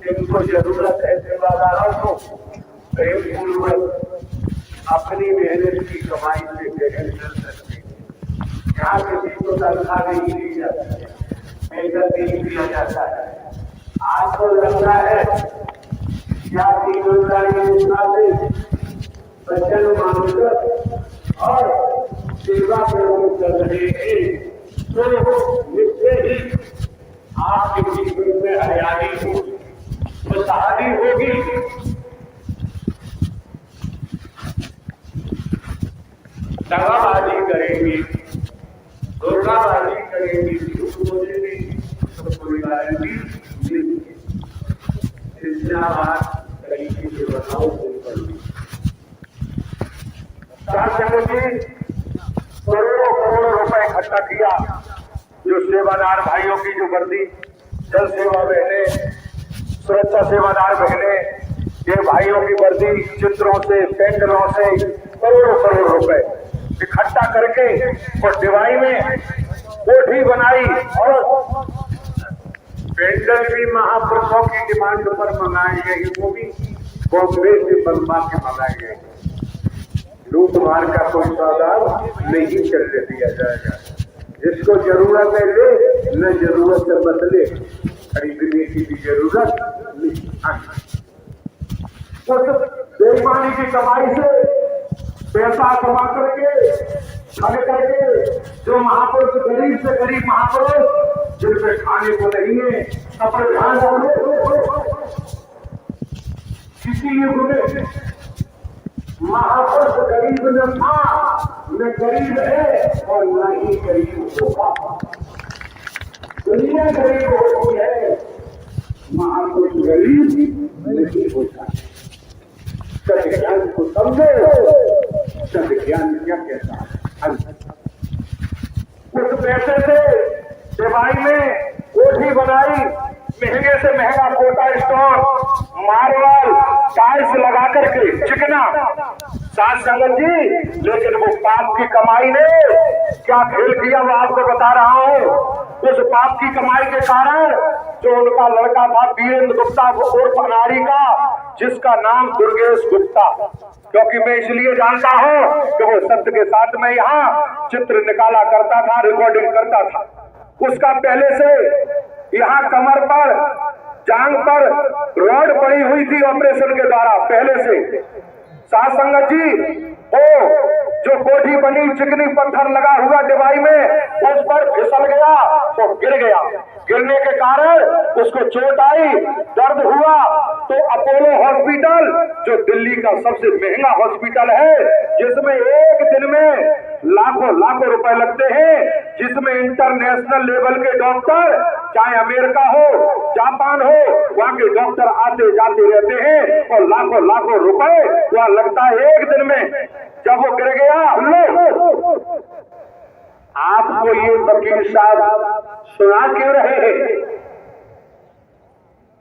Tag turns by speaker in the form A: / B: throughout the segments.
A: जिनको जरूरत है सेवादारों को प्रेम पूर्वक अपनी मेहनत की कमाई से ग्रहण कर सकते हैं। यहाँ किसी को तनख्वाह नहीं दी जाती है, मेहनत नहीं दिया जाता है। आज तो लगता है क्या योजना से बचन मानकर और सेवा प्रयोग कर रहे हैं, तो निश्चय ही आपके जीवन में हरियाली होगी, खुशहाली होगी। दगाबाजी करेंगे, धोखाबाजी करेंगे, झूठ बोलेंगे तो कोई गारंटी नहीं। बात तरीके से बताओ करोड़ों करोड़ों रुपए इकट्ठा किया। जो सेवादार भाइयों की जो वर्दी, जल सेवा बहने, सुरक्षा सेवादार बहने, ये भाइयों की वर्दी चित्रों से, पेंडलों से करोड़ों करोड़ रुपए इकट्ठा करके और दिवाई में कोठी बनाई और पेंडल भी महापुरुषों की डिमांड पर मंगाई गई, वो भी बॉम्बे से बनवा के मंगाई गई। लूट मार का कोई सौदा नहीं चलने दिया जाएगा। जिसको जरूरत है ले, न जरूरत है मत ले, खरीदने की भी जरूरत नहीं। उस बेईमानी की कमाई से पैसा कमा करके खड़े करके जो महापुरुष, गरीब से गरीब महापुरुष जिनपे खाने को नहीं है, अपने ध्यान किसी युग में महापुरुष गरीब न था, न गरीब है और न ही गरीब होगा। दुनिया गरीब होती है, महापुरुष गरीब नहीं होता। सत्य ज्ञान को समझो, सत्य ज्ञान क्या कहता है। उस पैसे से दिवाई में कोठी बनाई, महंगे से महंगा कोटा स्टोन, मार्बल, टाइल्स लगा करके चिकना। साथ संगत जी, लेकिन वो पाप की कमाई ने क्या खेल किया वो आपको बता रहा हूँ। उस पाप की कमाई के कारण जो उनका लड़का था वीरेंद्र गुप्ता उर्फ अनाड़ी का, जिसका नाम दुर्गेश गुप्ता, क्योंकि मैं इसलिए जानता हूँ कि वो सत्य के साथ में यहाँ चित्र निकाला करता था, रिकॉर्डिंग करता था। उसका पहले से यहाँ कमर पर, जांग पर रॉड पड़ी हुई थी ऑपरेशन के द्वारा पहले से। साथ संगत जी, वो जो कोठी बनी, चिकनी पत्थर लगा हुआ दिवाई में, उस पर फिसल गया तो गिर गया। गिरने के कारण उसको चोट आई, दर्द हुआ, तो अपोलो हॉस्पिटल जो दिल्ली का सबसे महंगा हॉस्पिटल है, जिसमें एक दिन में लाखों लाखों रुपए लगते हैं, जिसमें इंटरनेशनल लेवल के डॉक्टर, चाहे अमेरिका हो, जापान हो, वहां के डॉक्टर आते जाते रहते हैं और लाखों लाखों रुपए वहां लगता है एक दिन में। जब वो गिर गया, आप आपको ये वकील साहब सुना क्यों रहे हैं?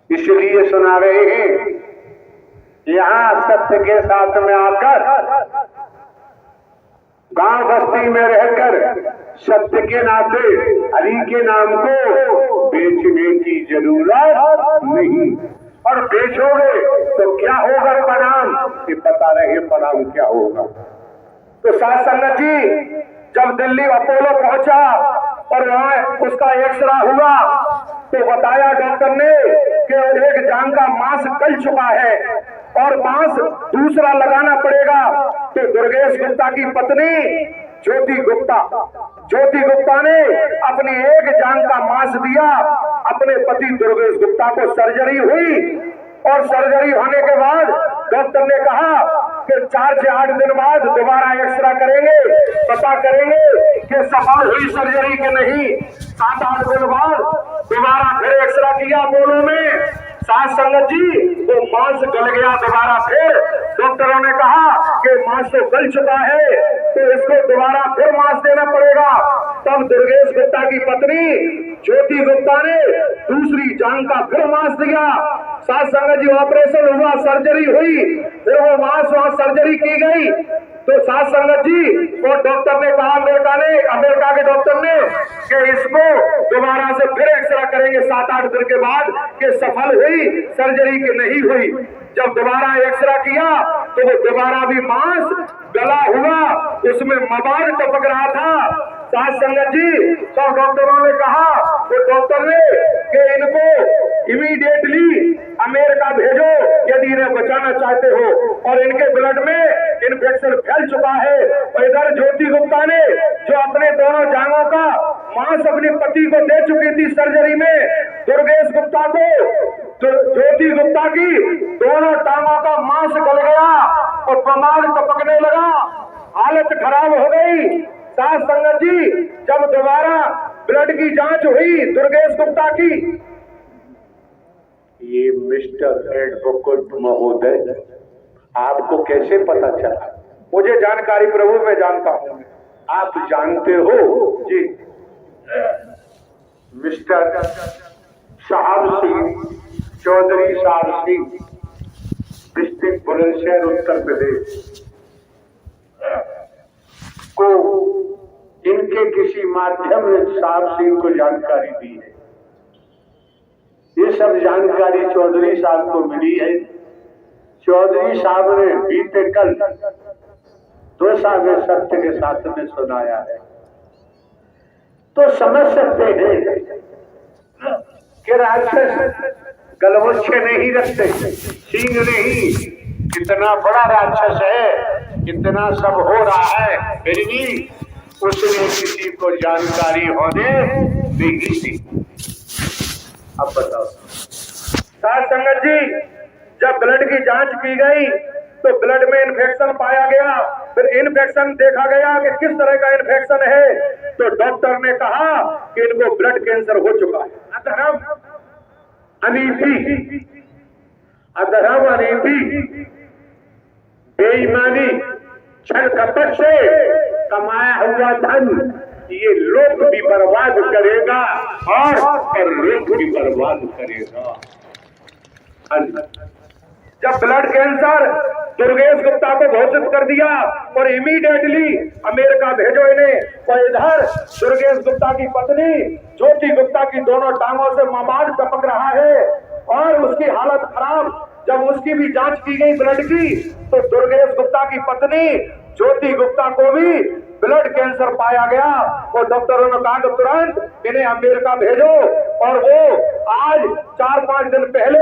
A: इसलिए सुना रहे हैं, यहाँ सत्य के साथ में आकर, गांव बस्ती में रहकर सत्य के नाते हरि के नाम को बेचने की जरूरत नहीं। और बेचोगे तो क्या होगा परिणाम, ये पता रहे परिणाम क्या होगा। तो साथ संगत जी, जब दिल्ली अपोलो पहुंचा और वहां उसका एक्सरा हुआ तो बताया डॉक्टर ने कि एक जांग का मांस गल चुका है और मांस दूसरा लगाना पड़ेगा। तो दुर्गेश गुप्ता की पत्नी ज्योति गुप्ता ने अपनी एक जांग का मांस दिया। अपने पति दुर्गेश गुप्ता को सर्जरी हुई और सर्जरी होने के बाद डॉक्टर ने कहा कि 4 से 8 दिन बाद दोबारा एक्सरा करेंगे, पता करेंगे कि सफल हुई सर्जरी के नहीं। 7-8 दिन बाद दोबारा फिर एक्सरा किया अपोलो में। साथ संगत जी, वो मांस गल गया दोबारा। फिर डॉक्टरों ने कहा कि मांस तो गल चुका है तो इसको दोबारा फिर मांस देना पड़ेगा। तब दुर्गेश गुप्ता की पत्नी ज्योति गुप्ता ने दूसरी जांग का फिर मांस दिया। साथ संगत जी, ऑपरेशन हुआ, सर्जरी हुई, फिर वो मांस वहां सर्जरी की गई। तो साथ संगत जी, वो डॉक्टर ने कहा, अमेरिका के डॉक्टर ने, कि इसको दोबारा से फिर एक्सरा करेंगे 7-8 दिन के बाद कि सफल हुई सर्जरी की नहीं हुई। जब दोबारा एक्सरा किया तो वो दोबारा भी मांस गला हुआ, उसमें मवाद टपक रहा था। साथ संगत जी, तो डॉक्टरों ने कहा, तो डॉक्टर ने कि इनको इमीडिएटली अमेरिका भेजो यदि इन्हें बचाना चाहते हो, और इनके ब्लड में इन्फेक्शन फैल चुका है। और इधर ज्योति गुप्ता ने, जो अपने दोनों जांघों का मांस अपने पति को दे चुकी थी सर्जरी में, दुर्गेश गुप्ता को, ज्योति गुप्ता की दोनों टांगों का मांस गल गया और प्रमाद टपकने लगा, हालत खराब हो गई। साथ संगत जी, जब दोबारा ब्लड की जांच हुई दुर्गेश गुप्ता की, ये मिस्टर एडवोकेट महोदय, आपको कैसे पता चला? मुझे जानकारी प्रभु, मैं जानता हूं। आप जानते हो जी, मिस्टर साहब सिंह, चौधरी साहब सिंह, डिस्ट्रिक्ट बुलंदशहर, उत्तर प्रदेश को इनके किसी माध्यम में साहब सिंह को जानकारी दी है। ये सब जानकारी चौधरी साहब को मिली है। चौधरी साहब ने बीते कल दोसा में सत्य के साथ में सुनाया है। तो समझ सकते हैं कि राक्षस गलवच्छे नहीं रखते, सींग नहीं। कितना बड़ा राक्षस है, इतना सब हो रहा है, फिर भी उसने किसी को जानकारी होने नहीं दी। अब बताओ साथ संगत जी, जब ब्लड की जांच की गई तो ब्लड में इन्फेक्शन पाया गया। फिर इन्फेक्शन देखा गया कि किस तरह का इन्फेक्शन है, तो डॉक्टर ने कहा कि इनको ब्लड कैंसर हो चुका है। अधर्म अनीति, बेईमानी, छल कपट से कमाया हुआ धन ये लोग भी बर्बाद करेगा और लोग भी बर्बाद करेगा। जब ब्लड कैंसर दुर्गेश गुप्ता को घोषित कर दिया और इमीडिएटली अमेरिका भेजो इन्हें, और इधर दुर्गेश गुप्ता की पत्नी ज्योति गुप्ता की दोनों टांगों से मवाद टपक रहा है और उसकी हालत खराब। जब उसकी भी जांच की गई ब्लड की, तो दुर्गेश गुप्ता की पत्नी ज्योति गुप्ता को भी ब्लड कैंसर पाया गया। और डॉक्टरों ने कहा कि तुरंत इन्हें अमेरिका भेजो, और वो आज 4-5 दिन पहले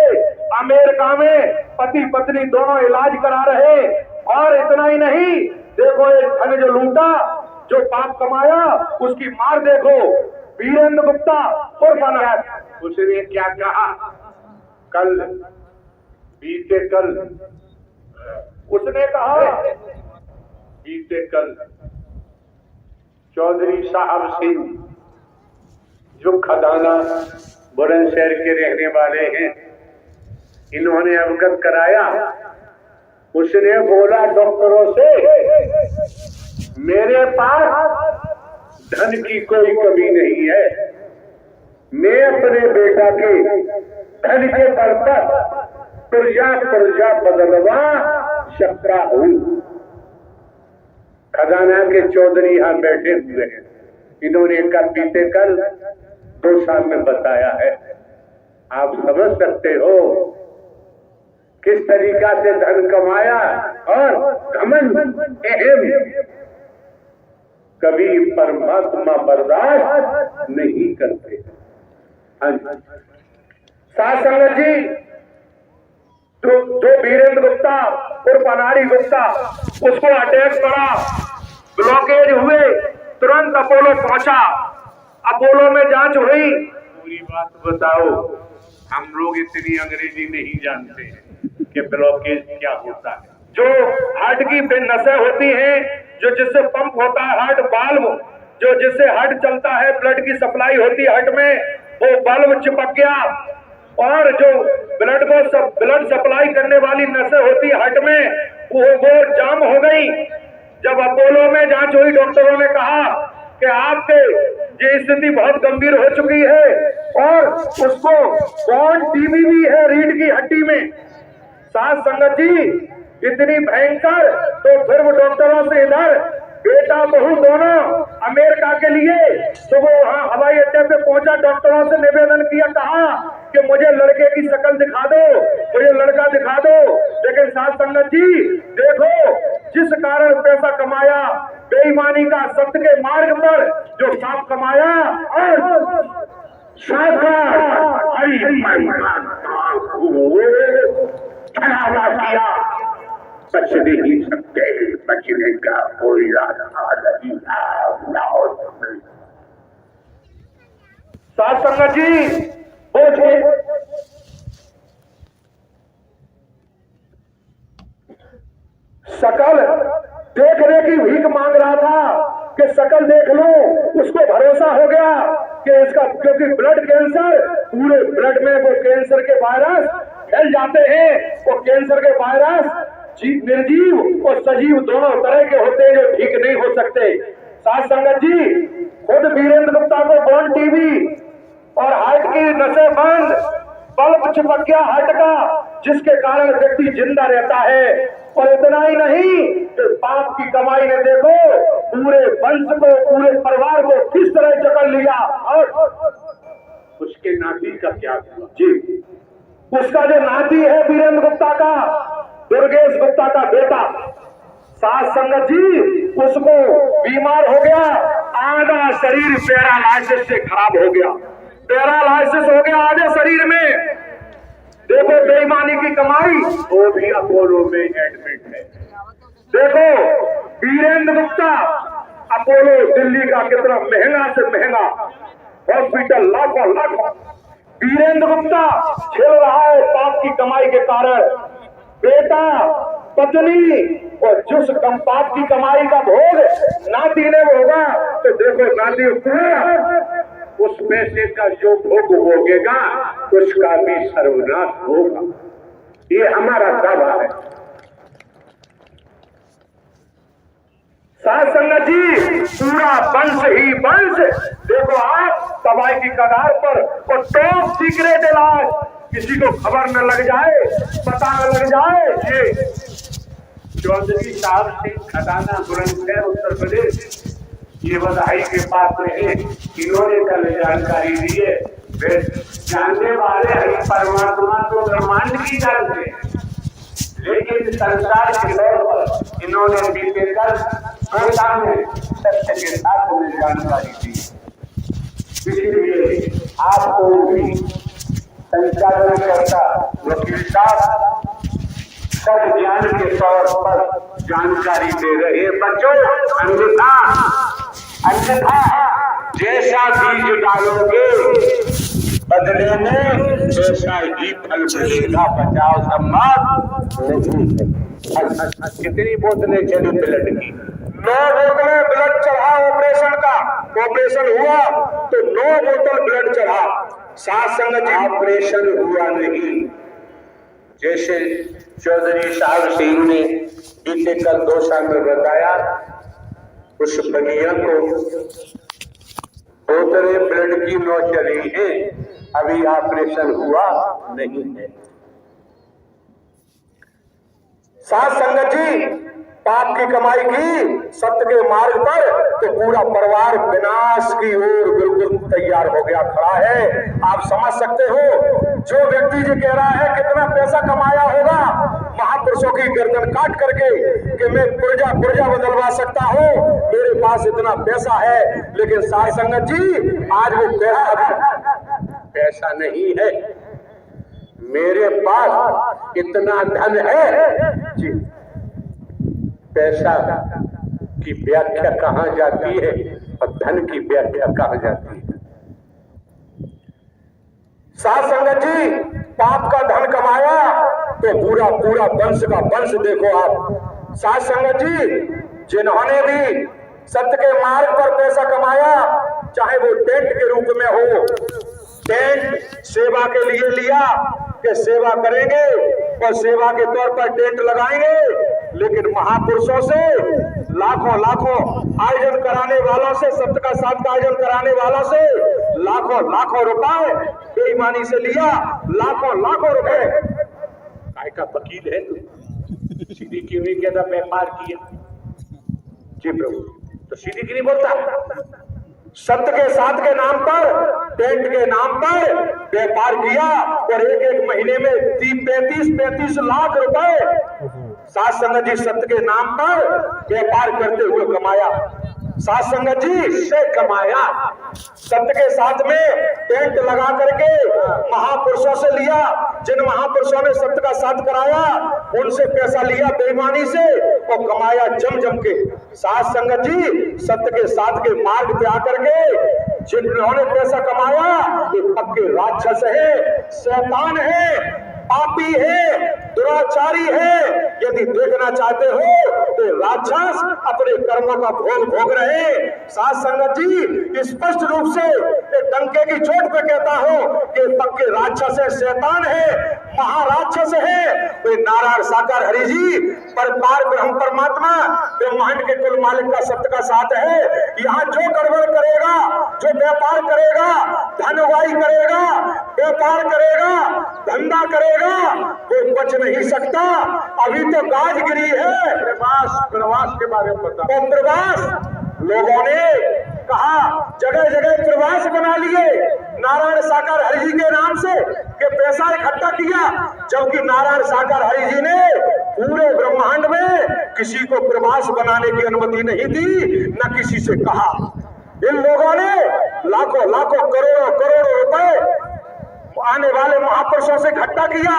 A: अमेरिका में पति पत्नी दोनों इलाज करा रहे। और इतना ही नहीं, देखो एक धन जो लूटा, जो पाप कमाया, उसकी मार देखो। वीरेंद्र गुप्ता उर्फ अनाथ, उसने क्या कहा बीते कल उसने कहा बीते कल चौधरी साहब सिंह, जो खदाना बुलंदशहर के रहने वाले हैं, इन्होंने अवगत कराया। उसने बोला डॉक्टरों से, मेरे पास धन की कोई कमी नहीं है। मैं अपने बेटा के धन के बल पर प्रजा प्रजा बदलवा सकता हूँ। खजाना के चौधरी यहां बैठे हुए हैं, इन्होंने कल बीते कल 2 साल में बताया है। आप समझ सकते हो किस तरीका से धन कमाया। और घमंड अहम कभी परमात्मा बर्दाश्त नहीं करते। साथ संगत जी, जो वीरेंद्र गुप्ता और अनाड़ी गुप्ता, उसको अटैक पड़ा, ब्लॉकेज हुए, तुरंत अपोलो पहुंचा। अपोलो में जांच हुई। पूरी बात बताओ, हम लोग इतनी अंग्रेजी नहीं जानते कि ब्लॉकेज क्या होता है। जो हार्ट की नसें होती हैं, जो जिससे पंप होता है हार्ट वाल्व, जो जिससे हार्ट चलता है, ब्लड की सप्लाई होती है हार्ट में, वो वाल्व चिपक गया और जो ब्लड सप्लाई करने वाली नसें होती है हार्ट में, वो जाम हो गई। जब अपोलो में जांच हुई, डॉक्टरों ने कहा कि आपके ये स्थिति बहुत गंभीर हो चुकी है और उसको बॉन टीबी भी है रीढ़ की हड्डी में। साथ संगत जी, इतनी भयंकर, तो फिर वो डॉक्टरों से इधर बेटा बहू दोनों अमेरिका के लिए, तो वो वहां हवाई अड्डे पे पहुंचा, डॉक्टरों से निवेदन किया, कहा कि मुझे लड़के की शक्ल दिखा दो, मुझे लड़का दिखा दो। लेकिन साथ संगत जी देखो, जिस कारण पैसा कमाया, बेईमानी का सत्य के मार्ग पर जो सांप कमाया और किया, बच नहीं सकते, बचने का कोई रास्ता नहीं। साथ संगत जी, शकल देखने की भीख मांग रहा था कि शकल देख लो। उसको भरोसा हो गया कि इसका, क्योंकि ब्लड कैंसर, पूरे ब्लड में वो कैंसर के वायरस फैल जाते हैं। वो कैंसर के वायरस निर्जीव और सजीव दोनों तरह के होते हैं, जो ठीक नहीं हो सकते। साथ संगत जी, खुद वीरेंद्र गुप्ता को बॉन टीबी और हार्ट की नसें बंद, बल्ब चिपक गया हार्ट का, जिसके कारण व्यक्ति जिंदा रहता है। और इतना ही नहीं, तो पाप की कमाई ने देखो पूरे वंश को, पूरे परिवार को किस तरह जकड़ लिया। और उसके नाती का क्या हुआ जी? उसका जो नाती है वीरेंद्र गुप्ता का, दुर्गेश गुप्ता का बेटा, साथ संगत जी, उसको बीमार हो गया, आधा शरीर पैरालाइसिस से खराब हो गया, पैरालाइसिस हो गया आधे शरीर में। देखो बेईमानी की कमाई, वो भी अपोलो में एडमिट है। देखो वीरेंद्र गुप्ता, अपोलो दिल्ली का कितना महंगा से महंगा हॉस्पिटल, लाखों वीरेंद्र गुप्ता झेल रहा है पाप की कमाई के कारण। बेटा, पत्नी और जिस पाप की कमाई का भोग नाती ने होगा, तो देखो नाती उस पैसे का जो भोग भोगेगा उसका भी सर्वनाश होगा। ये हमारा दावा है। साथ संगत जी, पूरा वंश ही वंश देखो आप तबाही की कगार पर, और टॉप सीक्रेट इलाज, किसी को खबर न लग जाए, पता न लग जाए। ये चौधरी साहब सिंह खजाना बुलंदशहर उत्तर प्रदेश, ये बधाई के पास रहे, इन्होंने कल जानकारी दी है। वे जानने वाले हरि परमात्मा को ब्रह्मांड की जानते हैं, लेकिन संसार के तौर पर इन्होंने बीते कल सत्य के साथ उन्हें जानकारी दी। इसलिए आपको भी संचालन करता वकील साहब सब ज्ञान के तौर पर जानकारी दे रहे हैं। बच्चों, अन्यथा जैसा बीज डालोगे बदले में वैसा ही फल मिलेगा। बचाओ सम्मान। कितनी बोतलें चली ब्लड की? 9 बोतलें ब्लड चढ़ा ऑपरेशन का। ऑपरेशन हुआ तो 9 बोतल ब्लड चढ़ा। साथ संगत ऑपरेशन हुआ नहीं, जैसे चौधरी साहब सिंह ने बीते कल 2 साल में बताया, उस बनिया को
B: उतने ब्लड की नो चली है, अभी ऑपरेशन हुआ नहीं है।
A: साथ संगत जी, पाप की कमाई की सत्य के मार्ग पर तो पूरा परिवार विनाश की ओर बिल्कुल तैयार हो गया खड़ा है। आप समझ सकते हो, जो व्यक्ति जो कह रहा है कितना पैसा कमाया होगा महापुरुषों की गर्दन काट करके कि मैं पुर्जा पुर्जा बदलवा सकता हूँ, मेरे पास इतना पैसा है, लेकिन साथ संगत जी आज वो
B: पैसा नहीं है, मेरे पास इतना धन है जी। पैसा की व्याख्या कहाँ जाती है और धन की व्याख्या कहाँ जाती है?
A: साथ संगत जी, पाप का धन कमाया तो पूरा पूरा वंश का वंश देखो आप। साथ संगत जी, जिन्होंने भी सत्य के मार्ग पर पैसा कमाया, चाहे वो टेंट के रूप में हो, टेंट सेवा के लिए लिया कि सेवा करेंगे और सेवा के तौर पर टेंट लगाएंगे, लेकिन महापुरुषों से लाखों लाखों आयोजन कराने वालों से, सत्य का साथ का आयोजन कराने वालों से लाखों लाखों रुपए बेईमानी से लिया, लाखों लाखों रुपए।
B: काय का वकील है तू? सीधी क्यों नहीं कहता व्यापार किया? जी प्रभु, तो सीधी क्यों नहीं बोलता?
A: सत्य के साथ के नाम पर, टेंट के नाम पर व्यापार किया और एक एक महीने में 35-35 लाख रुपए साथ संगत जी सत्य के नाम पर व्यापार करते हुए कमाया। साथ संगत जी से कमाया, सत्य के साथ में टेंट लगा करके महापुरुषों से लिया, जिन महापुरुषों ने सत्य का साथ कराया उनसे पैसा लिया बेईमानी से और कमाया जम जम के। साथ संगत जी, सत्य के साथ के मार्ग पे आकर के जिन्होंने पैसा कमाया ये पक्के राक्षस है, शैतान है, पापी है, दुराचारी है। यदि देखना चाहते हो तो राक्षस अपने कर्मों का भोग भोग रहे। साथ संगत जी, स्पष्ट रूप से डंके की चोट पे कहता हूं कि पक्के राक्षस है, शैतान है, महाराक्षस है। वे नारायण साकार हरि जी पर पार ब्रह्म परमात्मा ब्रह्मांड के कुल मालिक का सत्य का साथ है। यहाँ जो गड़बड़ करेगा, जो व्यापार करेगा, धन उगाई करेगा, व्यापार करेगा, धंधा करेगा, वो बच नहीं सकता। अभी तो गाज गिरी है।
B: प्रवास के बारे में बता।
A: तो प्रवास लोगों ने कहा, जगह जगह प्रवास बना लिए नारायण साकार हरि जी के नाम से कि पैसा इकट्ठा किया, जबकि नारायण साकार हरि जी ने पूरे ब्रह्मांड में किसी को प्रवास बनाने की अनुमति नहीं दी, न किसी से कहा। इन लोगों ने लाखों लाखों करोड़ों करोड़ों रुपए आने वाले महापुरुषों से इकट्ठा किया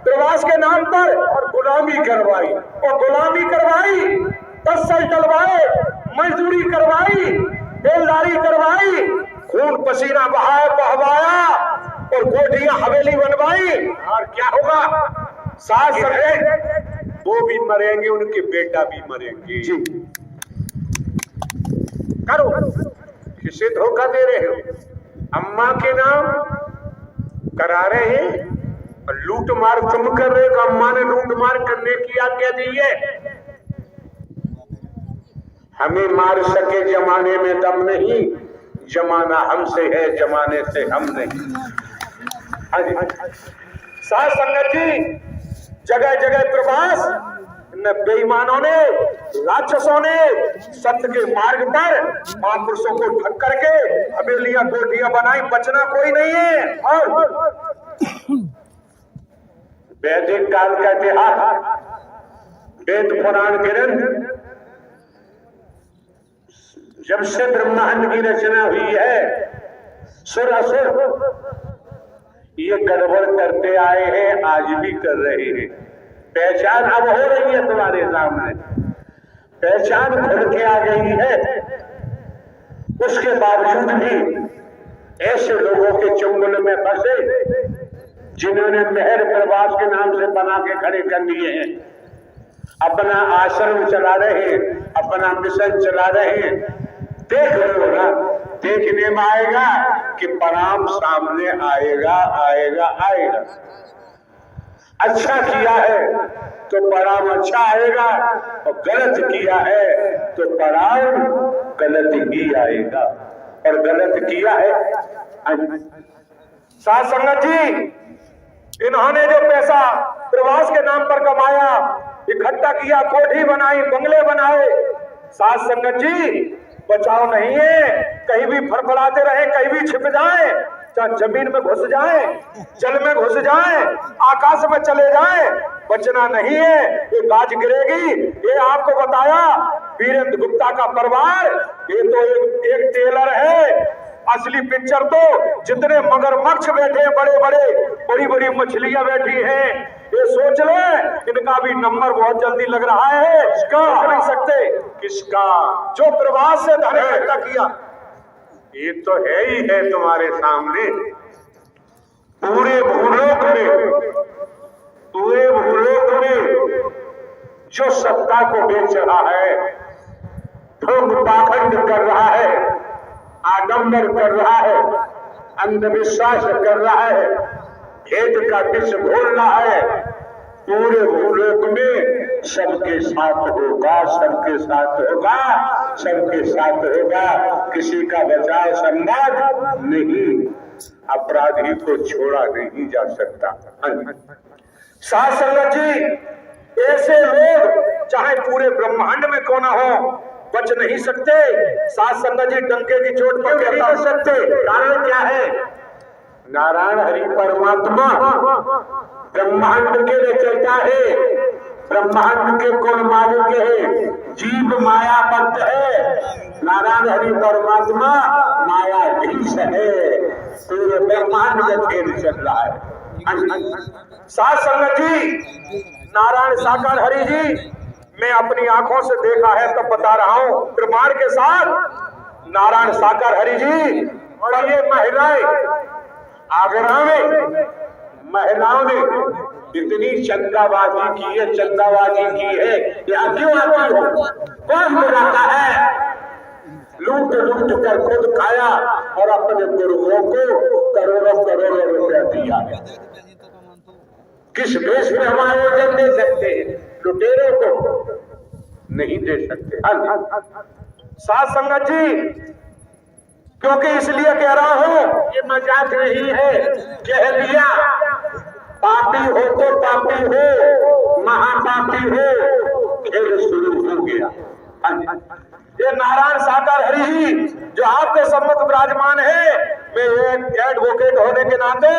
A: प्रवास के नाम पर और गुलामी करवाई, 10 साल डलवाए, मजदूरी करवाई, बेलदारी करवाई, खून पसीना बहवाया और कोठियां हवेली बनवाई। और क्या होगा? सास
B: वो भी मरेंगे, उनके बेटा भी मरेंगे
A: जी।
B: करो, किसे धोखा दे रहे हो? अम्मा के नाम करा रहे हैं और लूट मार तुम कर रहे हो। अम्मा ने लूट मार करने की आज्ञा दी है। हमें मार सके जमाने में दम नहीं, जमाना हमसे है, जमाने से हम नहीं।
A: साथ संगत जी, जगह जगह प्रवास न बेईमानों ने, राक्षसों ने सत्य के मार्ग पर महापुरुषों को ठग करके हवेलियां कोठियां बनाई, बचना कोई नहीं है। और
B: वैदिक काल का इतिहास, वेद पुराण ग्रंथ, जब से ब्रह्मांड की रचना हुई है, सुर असुर ये गड़बड़ करते आए हैं, आज भी कर रहे हैं। पहचान अब हो रही है तुम्हारे सामने, पहचान खुल के आ गई है। उसके बावजूद भी ऐसे लोगों के चुंगल में फंसे जिन्होंने मेहर प्रवास के नाम से बना के खड़े कर लिए हैं, अपना आश्रम चला रहे हैं, अपना मिशन चला रहे हैं। देख लो ना, देखने में आएगा कि परिणाम सामने आएगा आएगा आएगा। अच्छा किया है तो परिणाम अच्छा आएगा, और गलत किया है तो परिणाम गलत ही आएगा। और गलत किया है।
A: साध संगत जी, इन्होंने जो पैसा प्रवास के नाम पर कमाया, इकट्ठा किया, कोठी बनाई, बंगले बनाए, साध संगत जी बचाव नहीं है। कहीं भी फड़फड़ाते रहे, कहीं भी छिप जाए, चाहे जमीन में घुस जाए, जल में घुस जाए, आकाश में चले जाए, बचना नहीं है। ये बाज गिरेगी। ये आपको बताया वीरेंद्र गुप्ता का परिवार, ये तो एक टेलर है। असली पिक्चर तो जितने मगरमच्छ बैठे हैं, बड़े बड़े, बड़ी बड़ी मछलियां बैठी हैं, ये सोच ले इनका भी नंबर बहुत जल्दी लग रहा है। किसका नहीं सकते?
B: किसका?
A: जो प्रवास से धन इकट्ठा किया।
B: ये तो है ही है तुम्हारे सामने। पूरे भूलोक में जो सत्ता को बेच रहा है, ठोक पाखंड कर रहा है, आडंबर कर रहा है, अंधविश्वास कर रहा है, भेद का विष घोल रहा है, पूरे भूलोक में सबके साथ होगा, सबके साथ होगा, सबके साथ होगा। किसी का बचाव संभव नहीं। अपराधी को छोड़ा नहीं जा सकता।
A: साध संगत जी, ऐसे लोग चाहे पूरे ब्रह्मांड में क्यों ना हो, बच नहीं सकते। साध संगत जी, डंके की चोट पर नहीं बच सकते। कारण क्या है?
B: नारायण हरि परमात्मा ब्रह्मांड के रचयिता है, ब्रह्मांड के कुल मालिक है, जीव मायाबद्ध है। नारायण हरि परमात्मा मायाधीश है। पूरे ब्रह्मांड में खेल चल रहा है।
A: साध संगत जी, नारायण साकार हरि जी, मैं अपनी आंखों से देखा है तब बता रहा हूं। प्रमाण के साथ नारायण साकार हरि जी और ये महिलाएं
B: आगरा में महिलाओं ने इतनी चंदाबाजी की है, चंदाबाजी की है। यहाँ क्यों आती हो? कौन बुलाता है? लूट लूट कर खुद खाया और अपने गुरुओं को करोड़ों करोड़ों रुपया दिया। किस भेष में हम आयोजन दे सकते हैं? लुटेरों को नहीं दे सकते।
A: साध संगत जी, क्योंकि इसलिए कह रहा हूं,
B: ये मजाक नहीं है। कह दिया पापी हो तो पापी हो, महापापी हो, खेल शुरू हो गया।
A: ये नारायण साकार हरि जी जो आपके सम्मुख विराजमान है, मैं एक एडवोकेट होने के नाते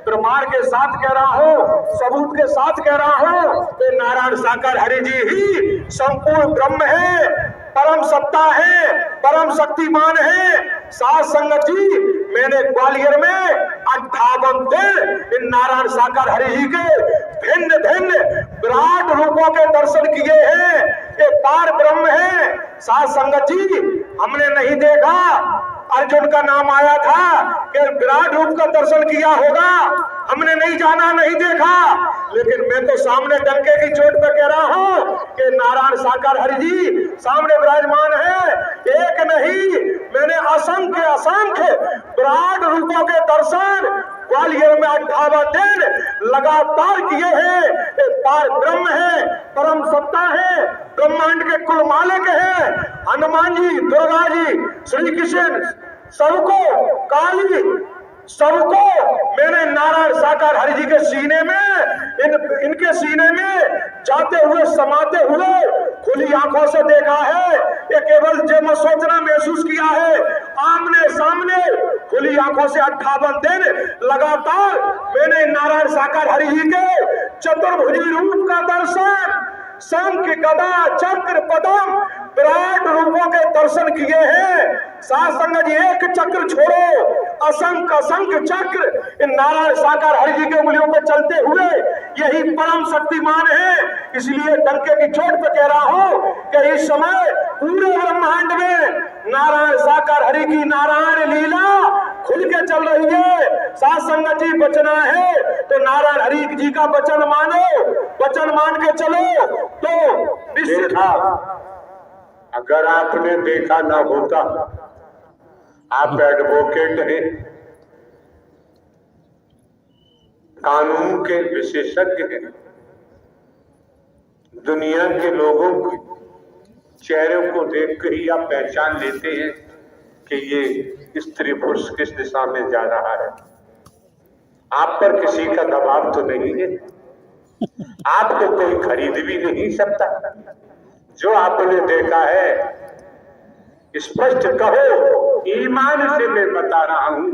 A: प्रमाण के साथ कह रहा हूं, सबूत के साथ कह रहा हूं कि नारायण साकार हरि जी ही संपूर्ण ब्रह्म है, परम सत्ता है, परम शक्तिमान है। साध संगत जी, मैंने ग्वालियर में 58 दिन इन नारायण साकार हरि जी के भिन्न भिन्न विराट रूपों के दर्शन किए हैं। ये पार ब्रह्म है। साध संगत जी, हमने नहीं देखा अर्जुन का नाम आया था कि विराट रूप का दर्शन किया होगा, हमने नहीं जाना, नहीं देखा, लेकिन मैं तो सामने डंके की चोट पे कह रहा हूं कि नारायण साकार हरि जी सामने विराजमान है। एक नहीं, मैंने असंख्य असंख्य विराट रूपों के दर्शन ग्वालियर में 58 दिन लगातार किए हैं। ये पार ब्रह्म है, परम सत्ता है, ब्रह्मांड के कुल मालिक है। हनुमान जी, दुर्गा जी, श्री कृष्ण, सबको, काली, सबको मैंने नारायण साकार हरि जी के सीने में, इनके सीने में जाते हुए, समाते हुए खुली आंखों से देखा है। ये केवल जब सोचना महसूस किया है, आमने सामने खुली आंखों से 58 दिन लगातार मैंने नारायण साकार हरि जी के चतुर्भुजी रूप का दर्शन, शंख, गदा, चक्र, पद्म, विराट रूपों के दर्शन किए हैं। साध संगत जी, एक चक्र छोड़ो, असंख्य असंख्य चक्र इन नारायण साकार हरि जी के उंगलियों पर चलते हुए, यही परम शक्तिमान है। इसलिए डंके की चोट पे कह रहा हूं कि इस समय पूरे ब्रह्मांड में नारायण साकार हरि की नारायण लीला खुल के चल रही है। साध संगत जी, बचना है तो नारायण हरि जी का वचन मानो, वचन मान के चलो तो निश्चित।
B: अगर आपने देखा ना होता, आप एडवोकेट हैं, कानून के विशेषज्ञ हैं, दुनिया के लोगों के चेहरे को देख कर ही आप पहचान लेते हैं कि ये स्त्री पुरुष किस दिशा में जा रहा है। आप पर किसी का दबाव तो नहीं है, आपको कोई खरीद भी नहीं सकता। जो आपने देखा है स्पष्ट कहो, ईमान से मैं बता रहा हूं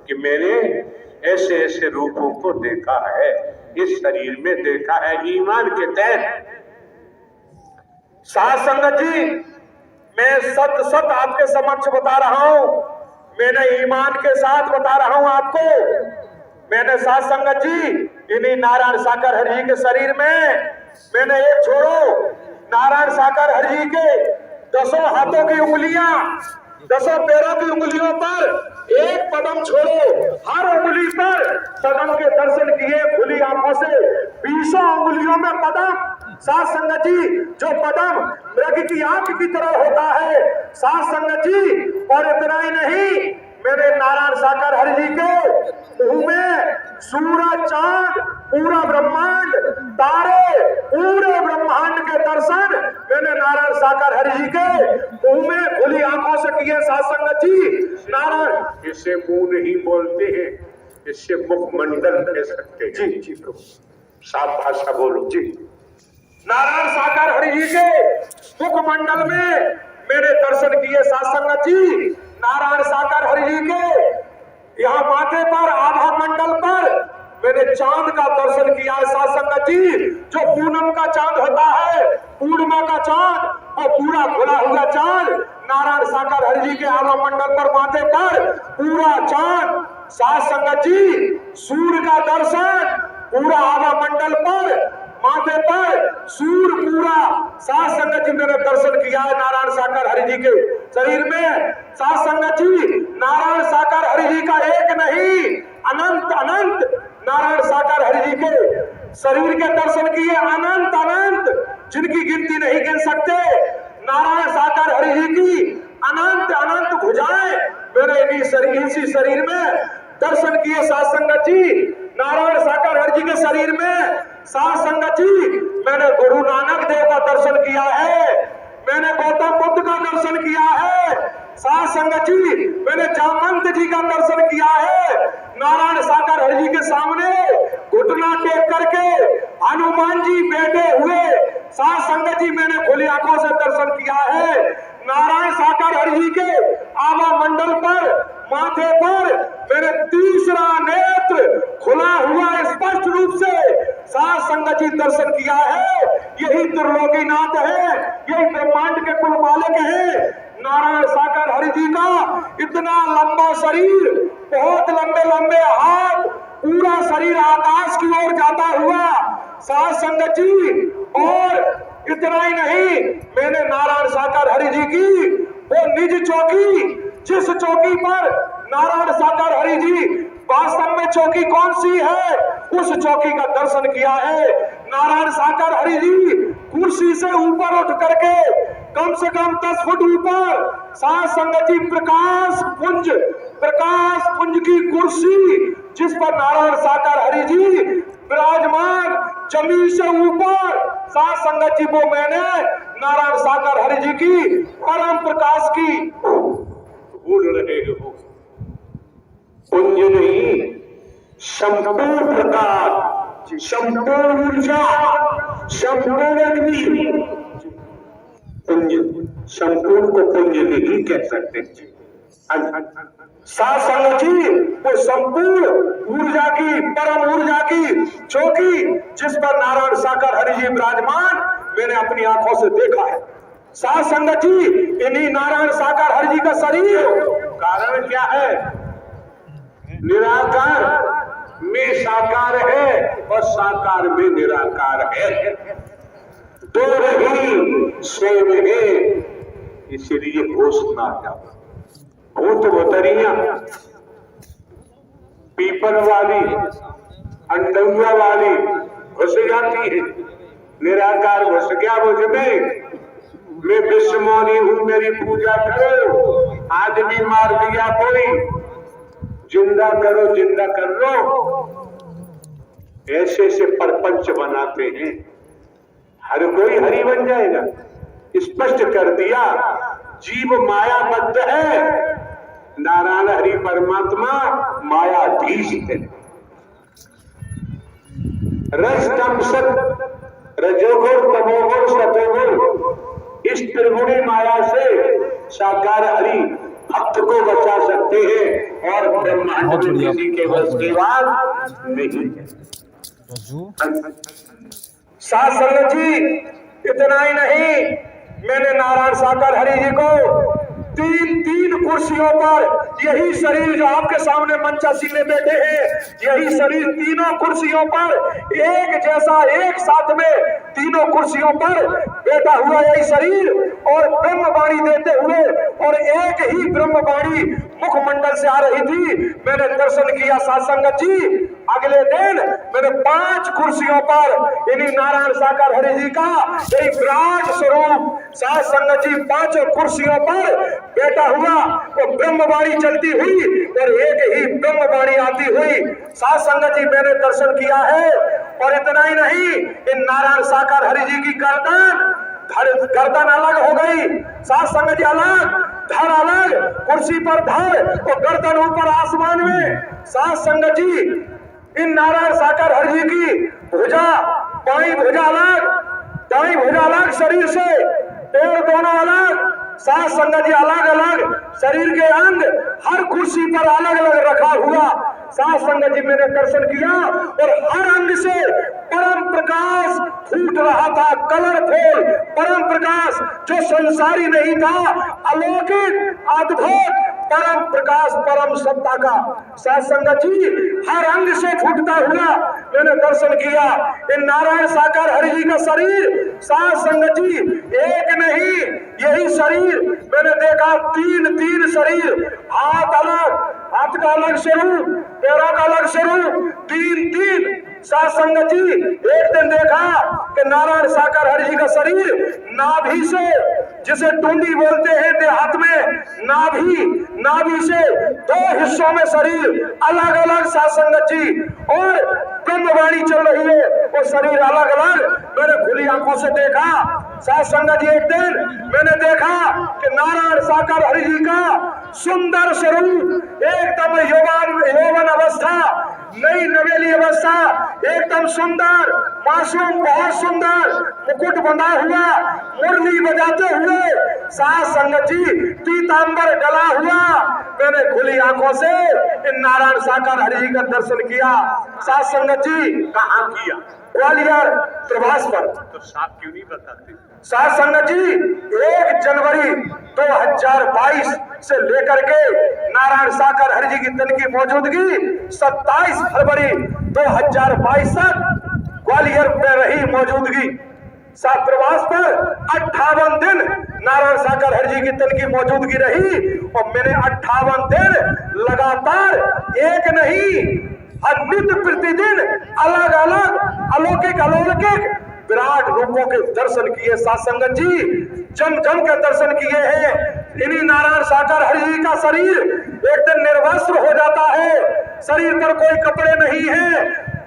B: कि मैंने ऐसे ऐसे रूपों को देखा है, इस शरीर में देखा है, ईमान के तहत। साध संगत जी, मैं सत सत आपके समक्ष बता रहा हूं, मैंने ईमान के साथ बता रहा हूं आपको। मैंने साध संगत जी इन्हीं नारायण साकर हरि जी के शरीर में मैंने एक छोड़ो, नारायण साकर हरि जी के 10 हाथों की उंगलियां, 10 पैरों की उंगलियों पर एक पदम छोड़ो, हर उंगली पर पदम के दर्शन किए खुली आंखों से। 20 उंगलियों में पदम। साध संगत जी, जो पदम मृग की आंख की तरह होता है, साध संगत जी, और इतना ही नहीं, मेरे नारायण साकर हरि जी के मुंह में सूरज, चांद, पूरा ब्रह्मांड, तारे, पूरे ब्रह्मांड के दर्शन मैंने नारायण साकर हरि जी के मुंह में खुली आंखों से किए। साध संगत जी, नारायण इसे मुंह नहीं बोलते हैं, इससे मुखमंडल कह सकते हैं। जी जी प्रभु, साफ भाषा बोलो जी। नारायण साकर हरि जी के मुखमंडल में मैंने दर्शन किए। साध संगत जी, नारायण साकर हरि जी के यहाँ माथे पर, आभा मंडल पर मैंने चांद का दर्शन किया है। साध संगत जी, जो पूनम का चांद होता है, पूर्णिमा का चांद और पूरा खुला हुआ चांद, नारायण साकर हरि जी के आभा मंडल पर, माथे पर पूरा चांद। साध संगत जी, सूर्य का दर्शन पूरा आभा मंडल पर, माथे पर सूर्य पूरा। साध संगत जी, मैंने दर्शन किया है नारायण साकर हरि जी के शरीर में। साध संगत जी, नारायण साकर हरि जी का एक नहीं, अनंत अनंत नारायण साकर हरि जी के शरीर के दर्शन किए, अनंत अनंत, जिनकी गिनती नहीं गिन सकते। नारायण साकर हरि जी की अनंत अनंत भुजाएं मैंने इसी शरीर में दर्शन किए। साध संगत जी, नारायण साकर हरि जी के शरीर में। साध संगत जी, मैंने गुरु नानक देव का दर्शन किया है, मैंने गौतम बुद्ध का दर्शन किया है। साध संगत जी, मैंने जामवंत जी का दर्शन किया है। नारायण साकर हरि जी के सामने घुटना टेक करके हनुमान जी बैठे हुए, साध संगत जी, मैंने खुली आंखों से दर्शन किया है। नारायण साकर हरि जी के आभा मंडल पर, माथे पर मैंने तीसरा नेत्र खुला हुआ स्पष्ट रूप से साध संगत जी दर्शन किया है। यही त्रिलोकीनाथ है, यही ब्रह्मांड के कुल मालिक है। नारायण साकर हरि जी का इतना लंबा शरीर, बहुत लंबे लंबे हाथ, पूरा शरीर आकाश की ओर जाता हुआ। साध संगत जी, और इतना ही नहीं, मैंने नारायण साकर हरि जी की वो निज चौकी, जिस चौकी पर नारायण साकर हरि जी वास्तव में चौकी कौन सी है, उस चौकी का दर्शन किया है। नारायण साकर हरि जी कुर्सी से ऊपर उठ करके कम से कम 10 फुट ऊपर, साध संगत जी, प्रकाश पुंज की कुर्सी, जिस पर नारायण साकर हरि जी विराजमान, जमीन से ऊपर। साध संगत जी, वो मैंने नारायण साकर हरि जी की परम प्रकाश की भूल रहे हो, पुंज नहीं, संपूर्ण प्रकाश, संपूर्ण ऊर्जा, संपूर्ण अग्नि। पुंज, संपूर्ण को पुंज नहीं कह सकते। साध संगत जी, वो संपूर्ण ऊर्जा की, परम ऊर्जा की चौकी, जिस पर नारायण साकर हरि जी विराजमान, मैंने अपनी आंखों से देखा है। साध संगत जी, इन्हीं नारायण साकर हरि जी का शरीर, कारण क्या है? निराकार में साकार है और साकार में निराकार है, दो रही सेम है, इसलिए होश ना जाओ। भूत भुतरिया, पीपल वाली, अंडुआ वाली घुस जाती है, निराकार घुस गया मुझ में, मैं विश्वमौनी हूं, मेरी पूजा करो। आदमी मार दिया कोई, जिंदा करो, जिंदा कर लो, ऐसे ऐसे परपंच बनाते हैं। हर कोई हरि बन जाएगा, स्पष्ट कर दिया। जीव मायाबद्ध है, नारायण हरि परमात्मा मायाधीश थे। रस तम सत रजोगुण तमोगुण सतोगुण इस त्रिगुणी माया से साकार हरि भक्त को बचा सकते हैं और ब्रह्मांड में किसी के बस की बात नहीं है।
A: साथ संगत जी, इतना ही नहीं, मैंने नारायण साकार हरि जी को तीन कुर्सियों पर, यही शरीर जो आपके सामने मंचासी में बैठे हैं, यही शरीर तीनों कुर्सियों पर एक जैसा एक साथ में तीनों कुर्सियों पर बैठा हुआ यही शरीर और ब्रह्मवाणी देते हुए और एक ही ब्रह्मवाणी मुखमंडल से आ रही थी। मैंने दर्शन किया साथ संगत जी। अगले दिन मैंने 5 कुर्सियों पर इन्हीं नारायण साकार हरि जी का यही विराट स्वरूप साथ संगत जी 5 कुर्सियों पर बैठा हुआ वो ब्रह्मवाणी चलती हुई और एक ही ब्रह्मवाणी आती हुई साथ संगत जी मैंने दर्शन किया है। और इतना ही नहीं, इन नारायण साकार हरि जी की गर्दन अलग हो गई, साथ संगत जी अलग, धड़ अलग, कुर्सी पर धड़ और गर्दन ऊपर आसमान में। साथ संगत जी इन नारायण साकार हरि जी की भुजा, बाई भुजा अलग, दाई भुजा अलग शरीर से, पैर दोनों अलग, साथ संगत जी अलग अलग शरीर के अंग हर कुर्सी पर अलग अलग रखा हुआ साथ संगत जी मैंने दर्शन किया। और हर अंग से परम प्रकाश फूट रहा था, कलरफुल परम प्रकाश जो संसारी नहीं था, अलौकिक अद्भुत परम प्रकाश परम सत्ता का साथ संगत जी हर अंग से फूटता हुआ मैंने दर्शन किया। इन नारायण साकार हरि जी का शरीर साथ संगत जी एक नहीं, यही शरीर मैंने देखा 3 शरीर, हाथ अलग, हाथ का अलग स्वरूप, पैरों का अलग स्वरूप, 3 साथ संगत जी। एक दिन देखा कि नारायण साकार हरि जी का शरीर नाभि से, जिसे टूंडी बोलते हैं देहात में, नाभि से 2 हिस्सों में शरीर अलग अलग साथ संगत जी और ब्रह्मवाणी चल रही है, वो शरीर अलग अलग मैंने खुली आंखों से देखा साथ संगत जी। एक दिन मैंने देखा कि नारायण साकार हरि जी का सुंदर स्वरूप, एकदम यौवन अवस्था, नई नवेली अवस्था, एकदम सुंदर मासूम, बहुत सुंदर, मुकुट बंधा हुआ, मुरली बजाते हुए साथ संगत जी पीतांबर डला हुआ मैंने खुली आंखों से इन नारायण साकार हरि जी का दर्शन किया साथ संगत जी।
B: कहाँ किया?
A: ग्वालियर प्रभास पर।
B: तो साफ क्यों नहीं बताते?
A: साथ संगत जी 1 जनवरी 2022 से लेकर के नारायण साकार हरि जी की तन की मौजूदगी 27 फरवरी 2022 तक ग्वालियर में रही मौजूदगी। सात प्रवास पर 58 दिन नारायण साकार हरि जी की तन की मौजूदगी रही और मैंने 58 दिन लगातार एक नहीं, नित्य प्रतिदिन अलग अलग अलौकिक विराट रूपों के दर्शन किए साथ संगत जी, जम के दर्शन किए हैं। इन्हीं नारायण साकार हरि जी का शरीर एक दिन निर्वस्त्र हो जाता है, शरीर पर कोई कपड़े नहीं है,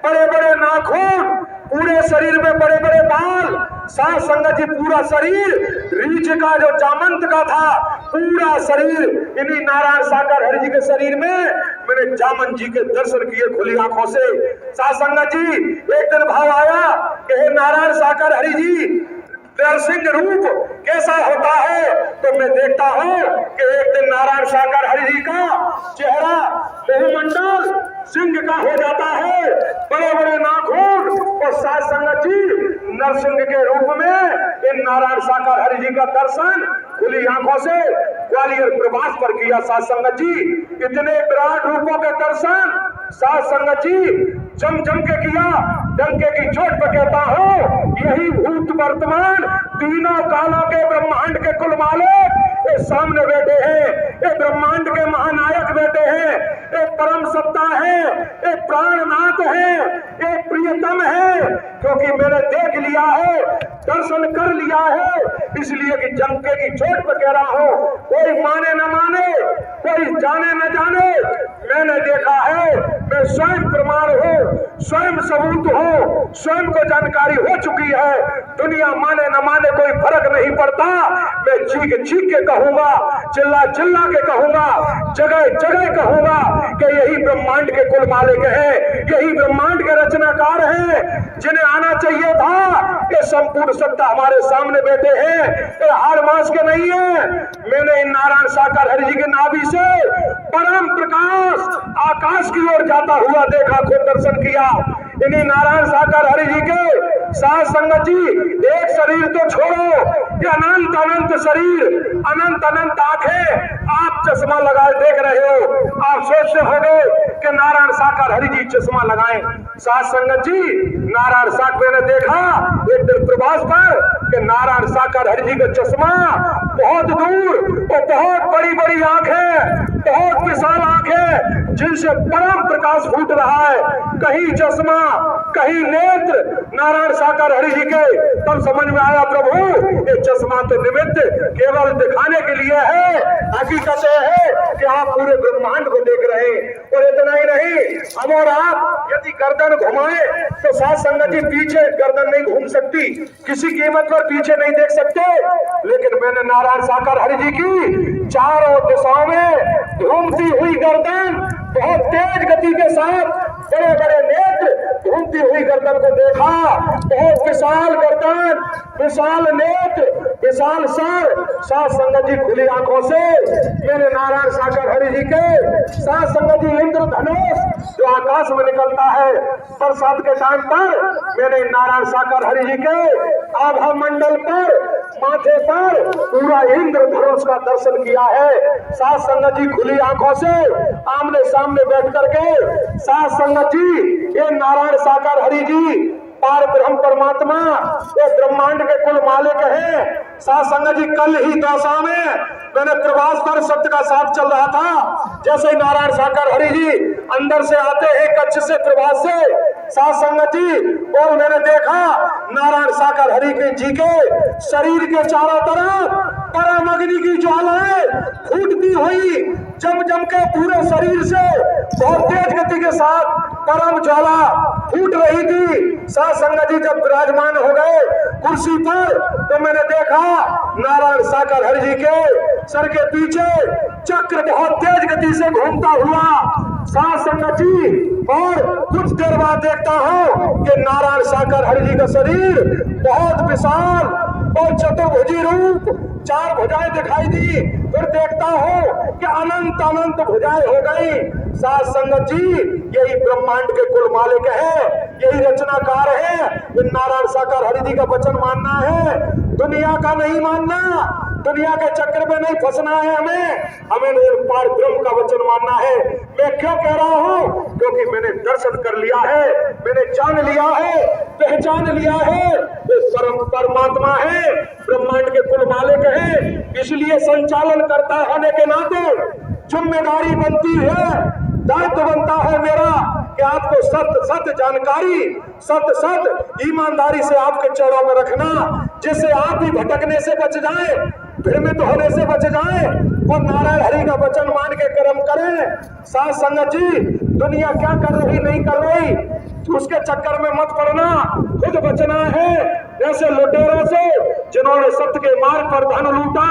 A: बड़े बड़े नाखून, पूरे शरीर में बड़े बड़े बाल, साथ संगत जी पूरा शरीर रीछ का जो जामंत का था, पूरा शरीर इन्हीं नारायण साकार हरि जी के शरीर में मैंने जामन जी के दर्शन किए खुली आंखों से साथ संगत जी। एक दिन भाव आया कि हे नारायण साकार हरि जी नरसिंह रूप कैसा होता है, तो मैं देखता हूँ कि एक दिन नारायण साकार हरि जी का चेहरा मुखमंडल सिंह का हो जाता है, बड़े बड़े नाखून और साथ संगत जी नरसिंह के रूप में इन नारायण साकार हरि जी का दर्शन खुली आंखों से ग्वालियर प्रवास पर किया साथ संगत जी। इतने विराट रूपों के दर्शन साथ संगत जी जम के किया। डंके की चोट पर कहता हूँ यही भूत वर्तमान तीनों कालों के ब्रह्मांड के कुल मालिक ये सामने बैठे हैं, ये ब्रह्मांड के महानायक बैठे हैं, ये परम सत्ता है, ये प्राणनाथ है, ये प्रियतम है, क्योंकि मैंने देख लिया है, दर्शन कर लिया है, इसलिए कि जंके की चोट पर कह रहा हूँ, कोई माने न माने कोई जाने न जाने, मैंने देखा है, मैं स्वयं प्रमाण हूँ, स्वयं सबूत हूँ, स्वयं को जानकारी हो चुकी है। दुनिया माने न माने कोई फर्क नहीं पड़ता, मैं चीख चीख के कहूंगा, चिल्ला चिल्ला के कहूंगा, जगह जगह कहूंगा कि यही ब्रह्मांड के कुल मालिक है, यही ब्रह्मांड के रचनाकार है, जिन्हें आना चाहिए था। ये संपूर्ण सत्ता हमारे सामने बैठे हैं, ये हार मास के नहीं है। मैंने इन नारायण साकार हरि जी के नाभि से परम प्रकाश आकाश की ओर जाता हुआ देखा, खुद दर्शन किया। इन्हीं नारायण साकार हरि जी के साथ संगत जी, एक शरीर तो छोड़ो, ये अनंत अनंत शरीर, अनंत अनंत आंखें, आप चश्मा लगाए देख रहे हो। आप सोचते होंगे कि नारायण साकार हरि जी चश्मा लगाएं। साथ संगत जी, नारायण साकार मैंने देखा एक दिन प्रवास पर कि नारायण साकार हरि जी का चश्मा बहुत दूर और बहुत बड़ी बड़ी आंखें, बहुत विशाल आंखें, जिनसे परम प्रकाश फूट रहा है। कहीं चश्मा, कहीं नेत्र नारायण साकार हरि जी के। तब समझ में आया, प्रभु ये चश्मा तो निमित्त केवल दिखाने के लिए है, हकीकत है कि आप पूरे ब्रह्मांड को देख रहे हैं। और इतना ही नहीं, हम और आप यदि गर्दन घुमाए तो साथ संगत जी पीछे गर्दन नहीं घूम सकती, किसी कीमत पर पीछे नहीं देख सकते। लेकिन मैंने नारायण साकार हरि जी की चारों दिशाओं में घूमती हुई गर्दन, बहुत तेज गति के साथ बड़े बड़े नेत्र घूमती हुई गर्दन को देखा। बहुत विशाल गर्दन, विशाल नेत्र, विशाल सर। साथ संगत जी खुली आंखों से मैंने नारायण साकार हरि जी के साथ संगत जी इंद्रधनुष जो आकाश में निकलता है बरसात के टाइम पर, मैंने नारायण साकार हरि जी के आभा मंडल पर, माथे पर पूरा इंद्रधनुष का दर्शन किया है। साथ संगत जी खुली आंखों से आमने सामने बैठ करके साथ संगत जी, ये नारायण साकार हरि जी पार ब्रह्म परमात्मा, ये ब्रह्मांड के कुल मालिक है। साथ संगत जी, कल ही दशा में मैंने प्रवास पर सत्य का साथ चल रहा था। जैसे ही नारायण साकार हरि जी अंदर से आते हैं कच्छ से, प्रवास से, साथ संगत जी, और मैंने देखा नारायण साकार हरि जी के शरीर के चारों तरफ परम अग्नि की ज्वालाएं फूटती हुई जम जम के पूरे शरीर से बहुत तेज गति के साथ परम ज्वाला फूट रही थी। साथ संगत जी जब विराजमान हो गए कुर्सी पर तो मैंने देखा नारायण साकार हरि जी के सर के पीछे चक्र बहुत तेज गति से घूमता हुआ। साथ संगत जी, और कुछ देर बाद देखता हूं कि नारायण साकार हरि जी का शरीर बहुत विशाल और चतुर्भुजी रूप, चार भुजाएं दिखाई दी। फिर देखता हूं कि अनंत अनंत भुजाएं हो गई। साथ संगत जी, यही ब्रह्मांड के कुल मालिक है, यही रचनाकार है। इन नारायण साकार हरि जी का वचन मानना है, दुनिया का नहीं मानना, दुनिया के चक्कर में नहीं फंसना है। हमें निरंपार ब्रह्म का वचन मानना है। मैं क्यों कह रहा हूं? क्योंकि मैंने दर्शन कर लिया है, मैंने जान लिया है, पहचान लिया है, वो परमात्मा है, ब्रह्मांड के कुल मालिक है। इसलिए संचालन करता होने के नाते जिम्मेदारी बनती है, दायित्व बनता है मेरा कि आपको सत्य सत्य जानकारी, सत्य सत्य ईमानदारी से आपके चरणों में रखना, जिससे आप भी भटकने से बच जाए, भ्रमित होने से बच जाए और नारायण हरि का वचन मान के कर्म करें। साथ संगत जी, दुनिया क्या कर रही नहीं कर रही उसके चक्कर में मत पड़ना, खुद बचना है। जैसे लुटेरों से जिन्होंने सत्य के मार्ग पर धन लूटा,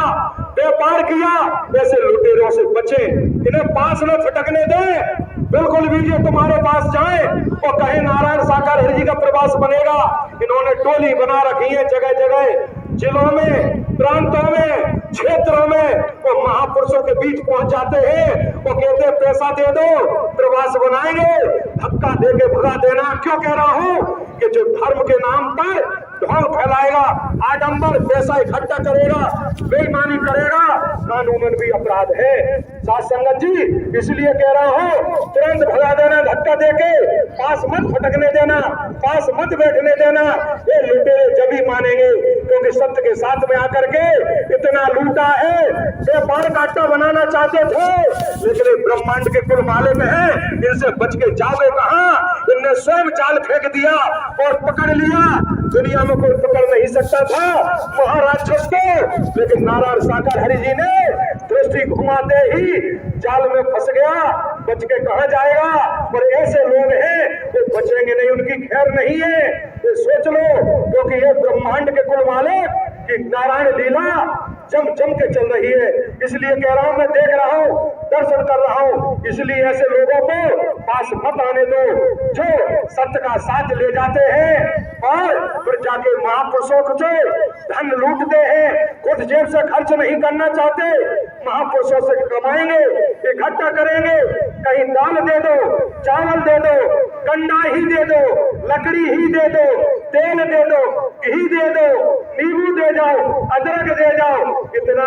A: व्यापार किया, वैसे लुटेरों से बचे, इन्हें पास न फटकने दें। बिल्कुल भी ये तुम्हारे पास जाए और कहे नारायण साकार हरि जी का प्रवास बनेगा। इन्होंने टोली बना रखी है जगह जगह, जिलों में, प्रांतों में, क्षेत्रों में, वो महापुरुषों के बीच पहुंच जाते हैं। वो कहते हैं पैसा दे दो, प्रवास बनाएंगे, धक्का दे के भगा देना। क्यों कह रहा हूं कि जो धर्म के नाम पर ढोंग फैलाएगा, आडंबर, पैसा इकट्ठा करेगा, बेईमानी करेगा, कानूनन भी अपराध है। साथ संगत जी, इसलिए कह रहा हूं, तुरंत भगा देना, धक्का देके, पास मत फटकने देना, पास मत बैठने देना। ये लुटेरे जब ही मानेंगे, क्योंकि सत्य के साथ में आकर के इतना लूटा है। व्यापार का अड्डा बनाना चाहते थे, लेकिन ब्रह्मांड के कुल मालिक हैं, इनसे बच के जाओगे कहां? इनने स्वयं जाल फेंक दिया और पकड़ लिया। दुनिया में कोई पकड़ नहीं सकता था महाराक्षस को, लेकिन नारायण साकार हरि जी ने गोष्ठी घुमाते ही जाल में फंस गया, बच के कहां जाएगा। पर ऐसे लोग हैं वो बचेंगे नहीं, उनकी खैर नहीं है। ये सोच लो, क्योंकि ये ब्रह्मांड के कुल मालिक कि नारायण लीला जम के चल रही है। इसलिए कह रहा हूं, मैं देख रहा हूं, दर्शन कर रहा हूं, इसलिए ऐसे लोगों को पास मत आने दो जो सत्य का साथ ले जाते हैं और फिर जाके महापुरुषों को जो धन लूटते हैं, खुद जेब से खर्च नहीं करना चाहते, महापुरुषों से कमाएंगे, इकट्ठा करेंगे। कहीं दाल दे दो, चावल दे दो, कंडा ही दे दो, लकड़ी ही दे दो, तेल दे दो, घी दे दो, नींबू दे जाओ, अदरक दे जाओ, इतना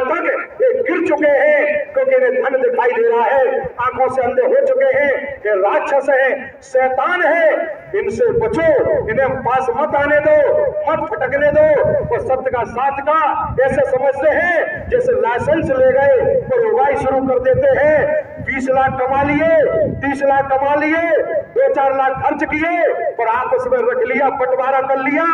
A: तक ये गिर चुके हैं क्योंकि इन्हें धन दिखाई दे रहा है, आंखों से अंधे हो चुके हैं। ये राक्षस है, शैतान है, इनसे बचो, इन्हें पास मत आने दो, मत फटकने दो। और सत्य का साथ का ऐसे समझते हैं जैसे लाइसेंस ले गए और उगाई शुरू कर देते हैं। 20 लाख कमा लिए, 30 लाख कमा लिए, 2-4 लाख खर्च किए और आपस में रख लिया, बंटवारा कर लिया।